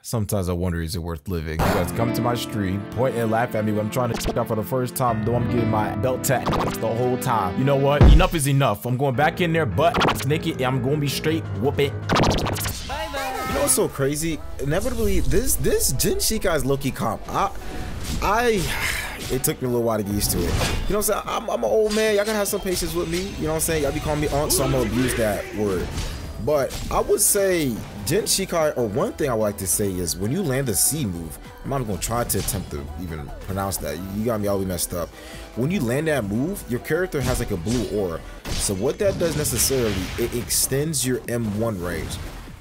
Sometimes I wonder, is it worth living? You guys come to my stream, point and laugh at me when I'm trying to check out for the first time, though I'm getting my belt tap the whole time. You know what? Enough is enough. I'm going back in there, butt naked, and I'm going to be straight whooping. You know what's so crazy? Inevitably, this Jin Shikai's low-key comp. It took me a little while to get used to it. You know what I'm saying? I'm an old man. Y'all gotta have some patience with me. You know what I'm saying? Y'all be calling me aunt, so I'm gonna abuse that word. But I would say Jin Shikai, or one thing I would like to say is when you land a C move, I'm not gonna try to attempt to even pronounce that. You got me all messed up. When you land that move, your character has like a blue aura. So what that does necessarily, it extends your M1 range.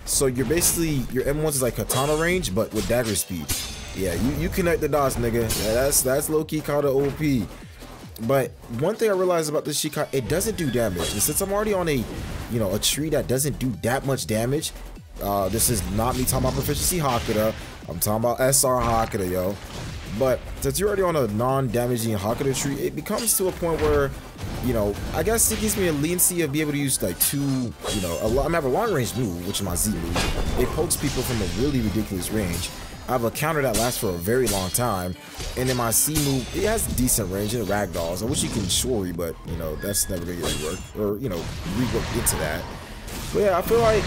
So you're basically, your M1 is like katana range, but with dagger speed. Yeah, you connect the dots, nigga. Yeah, that's low-key kind of OP. But one thing I realized about this Shikai, it doesn't do damage. And since I'm already on a tree that doesn't do that much damage, this is not me talking about proficiency Hakuda. I'm talking about SR Hakuda, yo. But since you're already on a non-damaging Hakuda tree, it becomes to a point where, I guess it gives me a leniency of being able to use like two, I have a long-range move, which is my Z move. It pokes people from a really ridiculous range. I have a counter that lasts for a very long time, and then my C move, it has decent range and ragdolls. I wish you can shori, but that's never gonna get reworked or reworked into that. But yeah, I feel like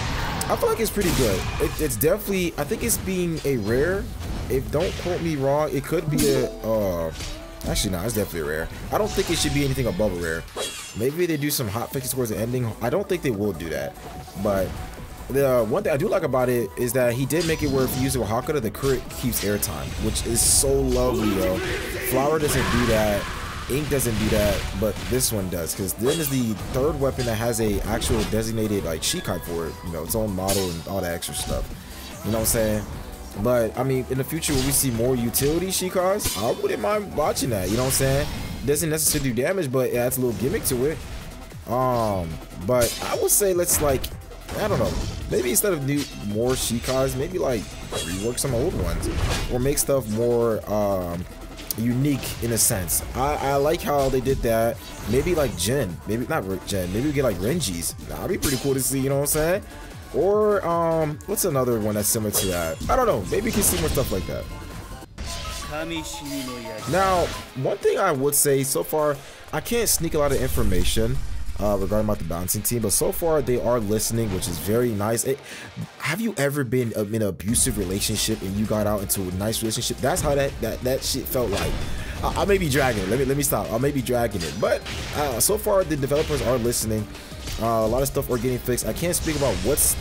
it's pretty good. It's definitely, I think it's being a rare. If don't quote me wrong, it could be a actually no, it's definitely a rare. I don't think it should be anything above a rare. Maybe they do some hot fixes towards the ending. I don't think they will do that, but the one thing I do like about it is that he did make it where if you use it with Hakuda, the crit keeps airtime, which is so lovely, yo. Flower doesn't do that, Ink doesn't do that, but this one does, because then is the third weapon that has a actual designated like Shikai for it, its own model and all that extra stuff. You know what I'm saying? But I mean, in the future when we see more utility Shikais, I wouldn't mind watching that. You know what I'm saying? It doesn't necessarily do damage, but it adds a little gimmick to it. But I would say let's I don't know, maybe instead of more Shikais, maybe like rework some old ones or make stuff more unique in a sense. I like how they did that. Maybe like Jin, maybe not Jin, maybe we get like Renji's. That'd be pretty cool to see, you know what I'm saying? Or what's another one that's similar to that? I don't know, maybe you can see more stuff like that. Now, one thing I would say so far, I can't sneak a lot of information regarding about the bouncing team, but so far they are listening, which is very nice. Have you ever been in an abusive relationship and you got out into a nice relationship? That's how that shit felt like. I may be dragging it. Let me stop. I may be dragging it, but so far the developers are listening. A lot of stuff are getting fixed. I can't speak about what's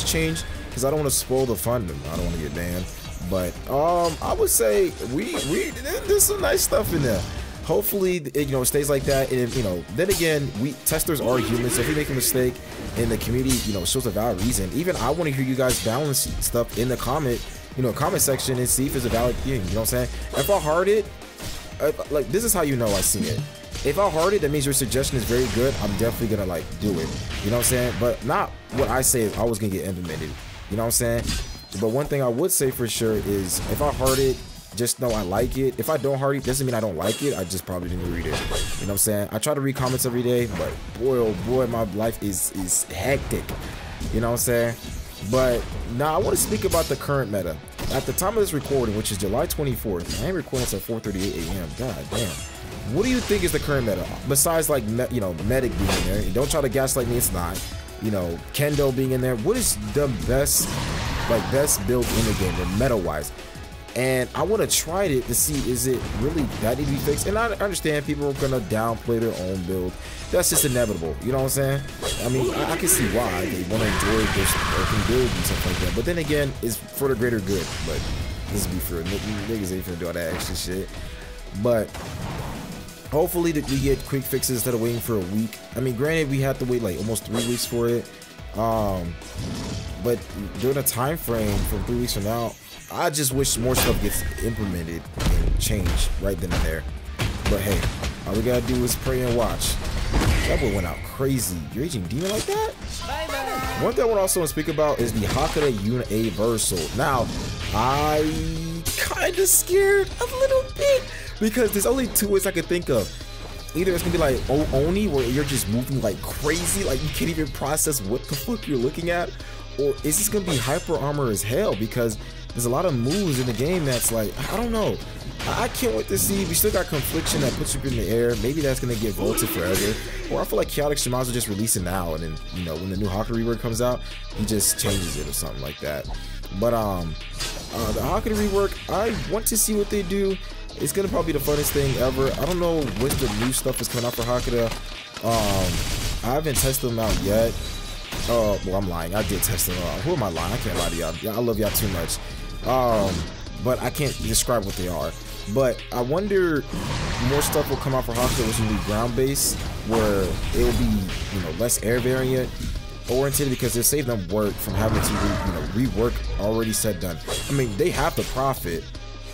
changed because I don't want to spoil the fun. I don't want to get banned. But I would say there's some nice stuff in there. Hopefully, it stays like that. And then again, we testers are human. So if we make a mistake and the community, shows a valid reason, even I want to hear you guys balance stuff in the comment section and see if it's a valid thing. You know what I'm saying? If I heart it, like this is how I see it. If I heart it, that means your suggestion is very good. I'm definitely gonna do it. You know what I'm saying? But not what I say is always gonna get implemented. You know what I'm saying? But one thing I would say for sure is if I heart it, just know I like it. If I don't heart it, doesn't mean I don't like it. I just probably didn't read it. You know what I'm saying? I try to read comments every day, but boy, oh boy, my life is hectic. You know what I'm saying? But now I want to speak about the current meta. At the time of this recording, which is July 24th, I ain't recording until 4:38 a.m. God damn. What do you think is the current meta? Besides medic being in there, don't try to gaslight me. It's not. Kendo being in there. What is the best build in the game, or meta-wise? And I want to try it to see, is it really that need to be fixed? And I understand people are gonna downplay their own build. That's just inevitable. You know what I'm saying? I mean, I can see why they want to enjoy this working build and stuff like that. But then again, it's for the greater good. But this be for niggas ain't finna do all that extra shit. But hopefully that we get quick fixes instead of waiting for a week. I mean, granted, we had to wait like almost 3 weeks for it. But during a time frame from 3 weeks from now, I just wish more stuff gets implemented and changed right then and there. But hey, all we gotta do is pray and watch. That boy went out crazy. Raging Demon like that? Bye-bye. One thing I want to also speak about is the Hakuda Universal. Now, I kinda scared a little bit because there's only two ways I could think of. Either it's gonna be like Oni, where you're just moving like crazy, like you can't even process what the fuck you're looking at, or is this gonna be hyper armor as hell? Because there's a lot of moves in the game that's like, I don't know. I can't wait to see. We still got Confliction that puts you in the air. Maybe that's gonna get vaulted forever. Or I feel like Chaotic Shimazu will just release it now, and then, you know, when the new Hakuto rework comes out, he just changes it or something like that. But the Hakuto rework, I want to see what they do. It's gonna probably be the funnest thing ever. I don't know what the new stuff is coming out for Hakuto. I haven't tested them out yet. Well, I'm lying. I did test them out. Who am I lying? I can't lie to y'all. I love y'all too much. But I can't describe what they are. But I wonder more stuff will come out for Hakuto with some new ground base, where it will be, you know, less air variant oriented, because they'll save them work from having to rework already said done. I mean, they have the profit,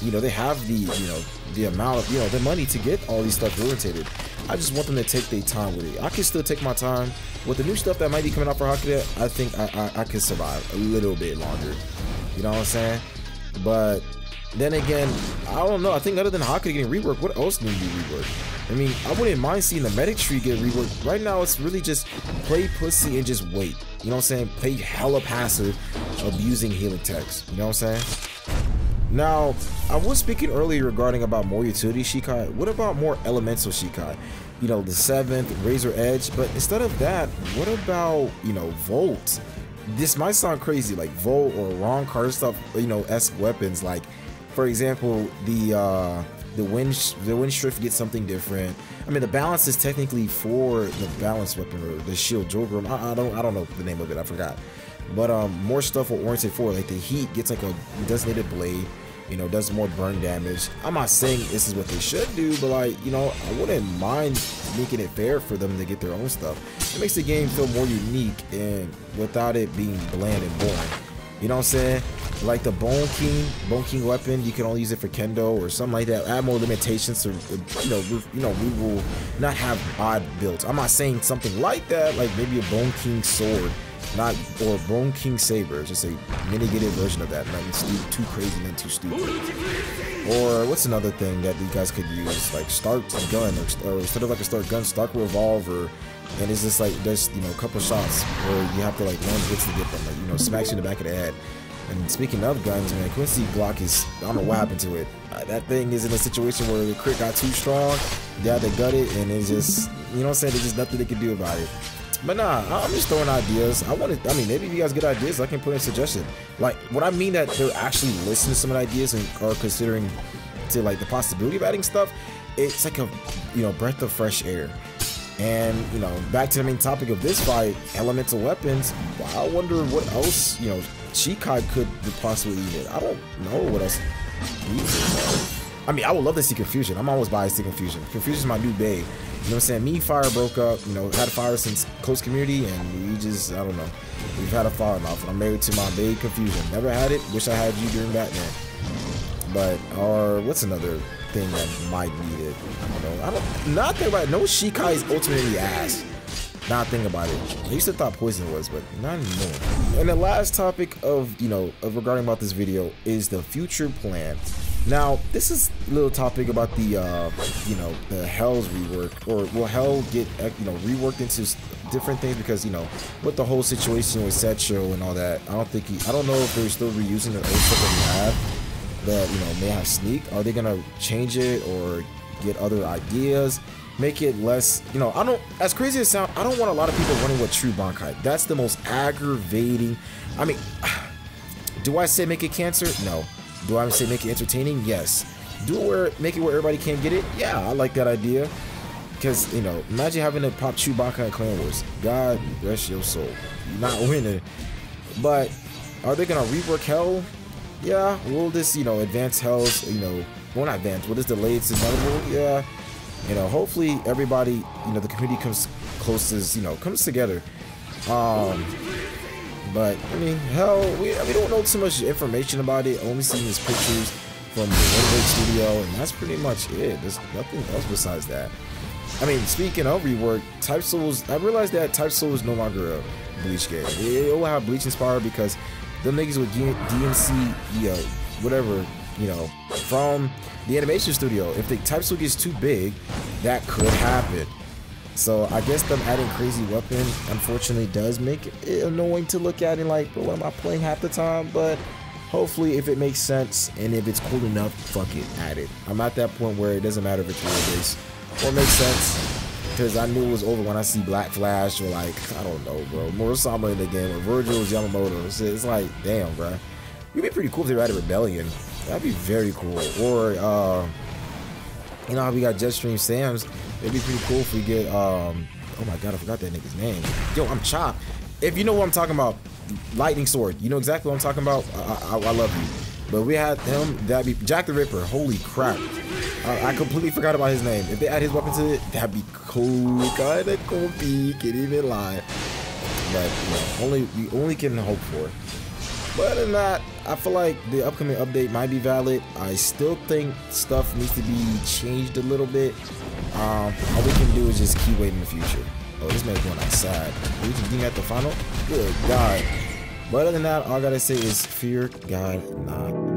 you know, they have the, you know, the amount of, you know, the money to get all these stuff orientated. I just want them to take their time with it. I can still take my time with the new stuff that might be coming out for Hakuto. I think I can survive a little bit longer. You know what I'm saying? But then again, I don't know. I think other than Hakuto getting reworked, what else need to be reworked? I mean, I wouldn't mind seeing the medic tree get reworked. Right now, it's really just play pussy and just wait. You know what I'm saying? Play hella passive, abusing healing techs. You know what I'm saying? Now, I was speaking earlier regarding about more utility Shikai. What about more elemental Shikai? You know, the 7th, Razor Edge. But instead of that, what about, you know, Volt? This might sound crazy, like Volt or wrong card stuff, you know, esque weapons. Like, for example, the wind shrift gets something different. I mean, the balance is technically for the balance weapon, or the shield Jogram. I don't know the name of it. I forgot. But more stuff are oriented for, like the heat gets like a designated blade. You know, does more burn damage. I'm not saying this is what they should do, but like, you know, I wouldn't mind making it fair for them to get their own stuff. It makes the game feel more unique and without it being bland and boring. You know what I'm saying? Like the Bone King weapon, you can only use it for Kendo or something like that. Add more limitations to, we will not have odd builds. I'm not saying something like that, like maybe a Bone King sword. Or Bone King Saber, just a mitigated version of that. Nothing too crazy, nothing too stupid. Or what's another thing that you guys could use, like Stark Gun, or instead of like a Stark Gun, Stark Revolver, and it's just like there's, you know, a couple shots where you have to like land hits to get them, like, you know, smacks you in the back of the head. And speaking of guns, man, Quincy Glock is, I don't know what happened to it. That thing is in a situation where the crit got too strong, they had to gut it, and it's just, you know what I'm saying, there's just nothing they can do about it. But nah, I'm just throwing ideas. I mean, maybe if you guys get ideas, I can put in a suggestion. Like, what I mean that they're actually listening to some of the ideas and are considering to like the possibility of adding stuff. It's like a, you know, breath of fresh air. And, you know, back to the main topic of this fight, elemental weapons. Well, I wonder what else, you know, Shikai could possibly use. I don't know what else uses. I mean, I would love to see Confusion. I'm always biased to Confusion. Confusion's my new bae. You know what I'm saying? Me and Fire broke up, you know, had a Fire since close community, and we just, I don't know. We've had a falling off, and I'm married to my babe Confusion. Never had it. Wish I had you during Batman. But, or what's another thing that might need it? I don't know. Not think about it. No Shikai is ultimately ass. Not think about it. I used to thought Poison was, but not anymore. And the last topic of, you know, regarding about this video is the future plan. Now, this is a little topic about the, you know, the Hell's rework, or will Hell get, you know, reworked into different things, because, you know, with the whole situation with Setcho and all that, I don't know if they're still reusing the old stuff that we have that, you know, may have Sneak. Are they gonna change it or get other ideas, make it less, you know, as crazy as it sounds, I don't want a lot of people running with True Bankai. That's the most aggravating. I mean, do I say make it cancer? No. Do I say make it entertaining? Yes. Make it where everybody can get it? Yeah, I like that idea. Because, you know, imagine having to pop Chewbacca in Clan Wars. God rest your soul. You're not winning. But are they gonna rework Hell? Yeah. Will this, you know, advance Hell's, you know, well, not advance, will this delay its inevitable? Yeah. You know, hopefully everybody, you know, the community comes close as, you know, comes together. But, I mean, Hell, we don't know too much information about it. Only seeing his pictures from the Renegade studio, and that's pretty much it. There's nothing else besides that. I mean, speaking of rework, Type Souls, I realized that Type Soul is no longer a Bleach game. It will have Bleach inspired, because them niggas with DMC, you know, whatever, you know, from the animation studio. If the Type Soul gets too big, that could happen. So I guess them adding crazy weapon unfortunately does make it annoying to look at and like, but what am I playing half the time? But hopefully if it makes sense and if it's cool enough, fuck it, add it. I'm at that point where it doesn't matter if it's rule based or makes sense, because I knew it was over when I see Black Flash or like, I don't know, bro, Murasama in the game or Virgil's Yamamoto. It's like, damn, bro. It'd be pretty cool if they added Rebellion. That'd be very cool. Or you know how we got Jetstream Sam's? It'd be pretty cool if we get oh my god, I forgot that nigga's name. Yo, I'm Chop. If you know what I'm talking about, Lightning Sword. You know exactly what I'm talking about. I love you. But we had him. That'd be Jack the Ripper. Holy crap! I completely forgot about his name. If they add his weapon to it, that'd be cool. Kinda comfy. Can't even lie. But you know, we only can hope for. But other than that, I feel like the upcoming update might be valid. I still think stuff needs to be changed a little bit. All we can do is just keep waiting in the future. Oh, this man's going outside. We just being at the final? Good God. But other than that, all I gotta say is fear God not.